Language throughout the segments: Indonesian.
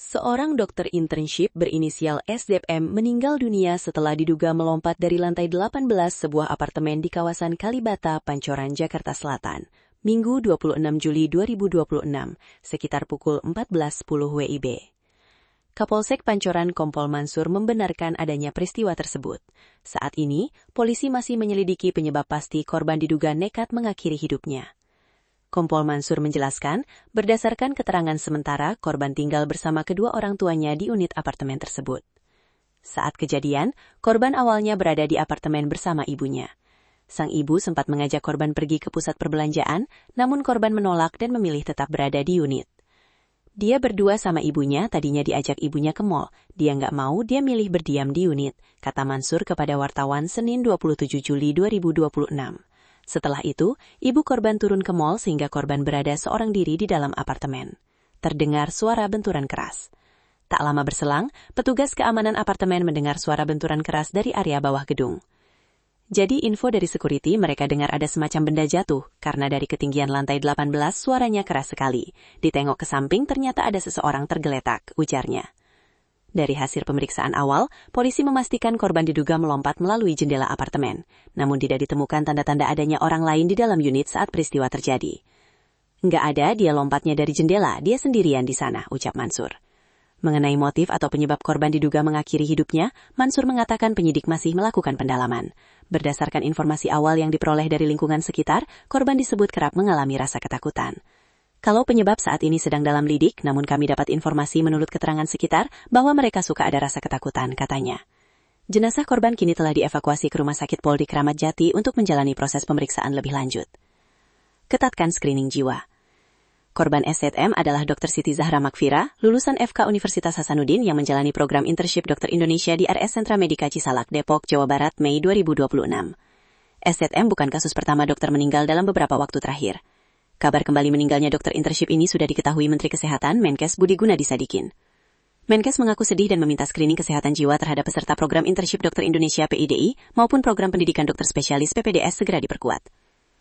Seorang dokter internship berinisial SZM meninggal dunia setelah diduga melompat dari lantai 18 sebuah apartemen di kawasan Kalibata, Pancoran, Jakarta Selatan, Minggu 26 Juli 2026, sekitar pukul 14.10 WIB. Kapolsek Pancoran Kompol Mansur membenarkan adanya peristiwa tersebut. Saat ini, polisi masih menyelidiki penyebab pasti korban diduga nekat mengakhiri hidupnya. Kompol Mansur menjelaskan, berdasarkan keterangan sementara, korban tinggal bersama kedua orang tuanya di unit apartemen tersebut. Saat kejadian, korban awalnya berada di apartemen bersama ibunya. Sang ibu sempat mengajak korban pergi ke pusat perbelanjaan, namun korban menolak dan memilih tetap berada di unit. Dia berdua sama ibunya, tadinya diajak ibunya ke mall. Dia nggak mau, dia milih berdiam di unit, kata Mansur kepada wartawan Senin 27 Juli 2026. Setelah itu, ibu korban turun ke mall sehingga korban berada seorang diri di dalam apartemen. Terdengar suara benturan keras. Tak lama berselang, petugas keamanan apartemen mendengar suara benturan keras dari area bawah gedung. Jadi info dari security mereka dengar ada semacam benda jatuh, karena dari ketinggian lantai 18 suaranya keras sekali. Ditengok ke samping ternyata ada seseorang tergeletak, ujarnya. Dari hasil pemeriksaan awal, polisi memastikan korban diduga melompat melalui jendela apartemen. Namun tidak ditemukan tanda-tanda adanya orang lain di dalam unit saat peristiwa terjadi. Nggak ada, dia lompatnya dari jendela, dia sendirian di sana, ucap Mansur. Mengenai motif atau penyebab korban diduga mengakhiri hidupnya, Mansur mengatakan penyidik masih melakukan pendalaman. Berdasarkan informasi awal yang diperoleh dari lingkungan sekitar, korban disebut kerap mengalami rasa ketakutan. Kalau penyebab saat ini sedang dalam lidik, namun kami dapat informasi menurut keterangan sekitar bahwa mereka suka ada rasa ketakutan, katanya. Jenazah korban kini telah dievakuasi ke Rumah Sakit Polri Kramat Jati untuk menjalani proses pemeriksaan lebih lanjut. Ketatkan screening jiwa. Korban SZM adalah Dr. Siti Zahra Makfira, lulusan FK Universitas Hasanuddin yang menjalani program internship dokter Indonesia di RS Sentra Medika Cisalak, Depok, Jawa Barat, Mei 2026. SZM bukan kasus pertama dokter meninggal dalam beberapa waktu terakhir. Kabar kembali meninggalnya dokter internship ini sudah diketahui Menteri Kesehatan Menkes Budi Gunadi Sadikin. Menkes mengaku sedih dan meminta screening kesehatan jiwa terhadap peserta program internship dokter Indonesia PIDI maupun program pendidikan dokter spesialis PPDS segera diperkuat.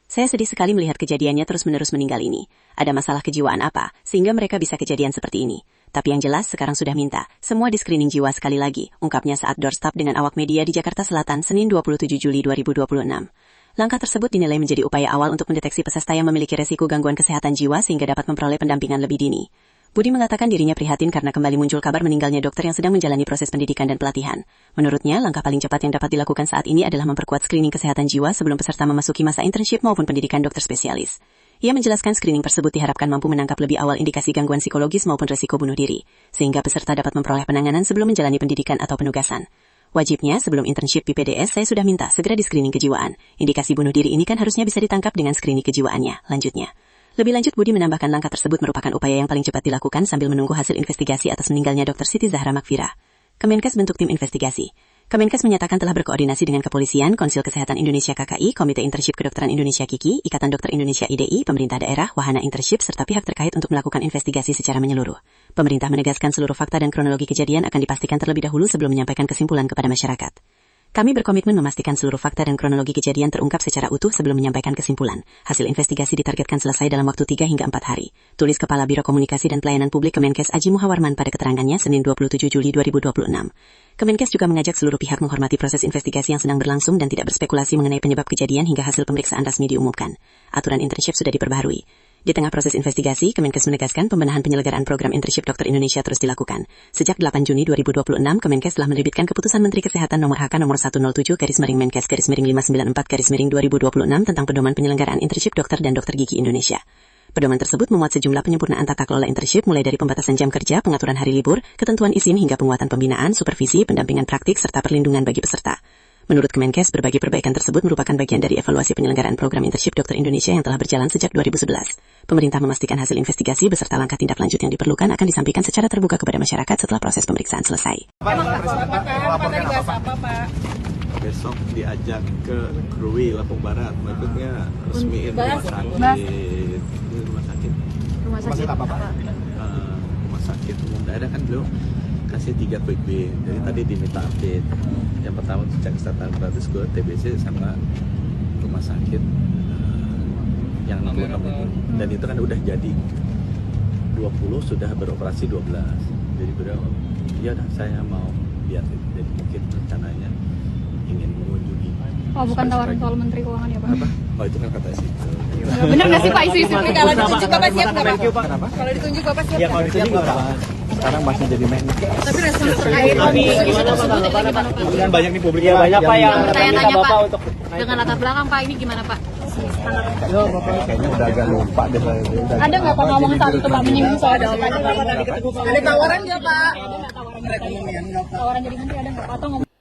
Saya sedih sekali melihat kejadiannya terus-menerus meninggal ini. Ada masalah kejiwaan apa, sehingga mereka bisa kejadian seperti ini. Tapi yang jelas sekarang sudah minta, semua di screening jiwa sekali lagi, ungkapnya saat doorstop dengan awak media di Jakarta Selatan Senin 27 Juli 2026. Langkah tersebut dinilai menjadi upaya awal untuk mendeteksi peserta yang memiliki resiko gangguan kesehatan jiwa sehingga dapat memperoleh pendampingan lebih dini. Budi mengatakan dirinya prihatin karena kembali muncul kabar meninggalnya dokter yang sedang menjalani proses pendidikan dan pelatihan. Menurutnya, langkah paling cepat yang dapat dilakukan saat ini adalah memperkuat screening kesehatan jiwa sebelum peserta memasuki masa internship maupun pendidikan dokter spesialis. Ia menjelaskan screening tersebut diharapkan mampu menangkap lebih awal indikasi gangguan psikologis maupun resiko bunuh diri, sehingga peserta dapat memperoleh penanganan sebelum menjalani pendidikan atau penugasan. Wajibnya, sebelum internship PPDS, saya sudah minta segera di-screening kejiwaan. Indikasi bunuh diri ini kan harusnya bisa ditangkap dengan screening kejiwaannya, lanjutnya. Lebih lanjut, Budi menambahkan langkah tersebut merupakan upaya yang paling cepat dilakukan sambil menunggu hasil investigasi atas meninggalnya Dr. Siti Zahra Makfira. Kemenkes bentuk tim investigasi. Kemenkes menyatakan telah berkoordinasi dengan Kepolisian, Konsil Kesehatan Indonesia KKI, Komite Internship Kedokteran Indonesia KIKI, Ikatan Dokter Indonesia IDI, pemerintah daerah, wahana internship, serta pihak terkait untuk melakukan investigasi secara menyeluruh. Pemerintah menegaskan seluruh fakta dan kronologi kejadian akan dipastikan terlebih dahulu sebelum menyampaikan kesimpulan kepada masyarakat. Kami berkomitmen memastikan seluruh fakta dan kronologi kejadian terungkap secara utuh sebelum menyampaikan kesimpulan. Hasil investigasi ditargetkan selesai dalam waktu 3 hingga 4 hari. Tulis Kepala Biro Komunikasi dan Pelayanan Publik Kemenkes Aji Muhawarman pada keterangannya Senin 27 Juli 2026. Kemenkes juga mengajak seluruh pihak menghormati proses investigasi yang sedang berlangsung dan tidak berspekulasi mengenai penyebab kejadian hingga hasil pemeriksaan resmi diumumkan. Aturan internship sudah diperbaharui. Di tengah proses investigasi, Kemenkes menegaskan pembenahan penyelenggaraan program internship dokter Indonesia terus dilakukan. Sejak 8 Juni 2026, Kemenkes telah menerbitkan Keputusan Menteri Kesehatan Nomor HK Nomor 107/Menkes/594/526 tentang pedoman penyelenggaraan internship dokter dan dokter gigi Indonesia. Pedoman tersebut memuat sejumlah penyempurnaan tata kelola internship mulai dari pembatasan jam kerja, pengaturan hari libur, ketentuan izin hingga penguatan pembinaan, supervisi, pendampingan praktik, serta perlindungan bagi peserta. Menurut Kemenkes, berbagai perbaikan tersebut merupakan bagian dari evaluasi penyelenggaraan program internship dokter Indonesia yang telah berjalan sejak 2011. Pemerintah memastikan hasil investigasi beserta langkah tindak lanjut yang diperlukan akan disampaikan secara terbuka kepada masyarakat setelah proses pemeriksaan selesai. Besok diajak ke Krui, Lampung Barat, maksudnya resmiin rumah sakit. Rumah sakit apa, Pak? Rumah sakit umum daerah kan belum kasih 3 quick win. Jadi tadi diminta update. Yang pertama cek kesehatan gratis ke TBC sama rumah sakit yang 66 itu. Dan itu kan udah jadi 20 sudah beroperasi 12. Jadi beliau, ya udah saya mau lihat itu. Jadi mungkin rencananya ingin mengunjungi. Oh, bukan tawaran soal Menteri Keuangan ya Pak? Apa? Oh itu kan kata sih. Bener nggak sih Pak isu-isu ini? Kalau ditunjuk Bapak siap nggak Pak? Kenapa? Kalau ditunjuk Bapak siap Ya nggak? kalau ditunjuk Bapak. Sekarang masih jadi menko. Tapi respon terkait isu tersebut gimana Pak? Kan banyak nih publik Ya banyak Pak yang Tanya-tanya minta Bapak Pak, untuk dengan latar belakang Pak ini gimana Pak? kayaknya udah agak lupa deh. Ada nggak Pak ngomong saat itu Pak menyinggung soal Ada tawaran nggak Pak? tawaran jadi menteri ada nggak Pak? Atau ngomong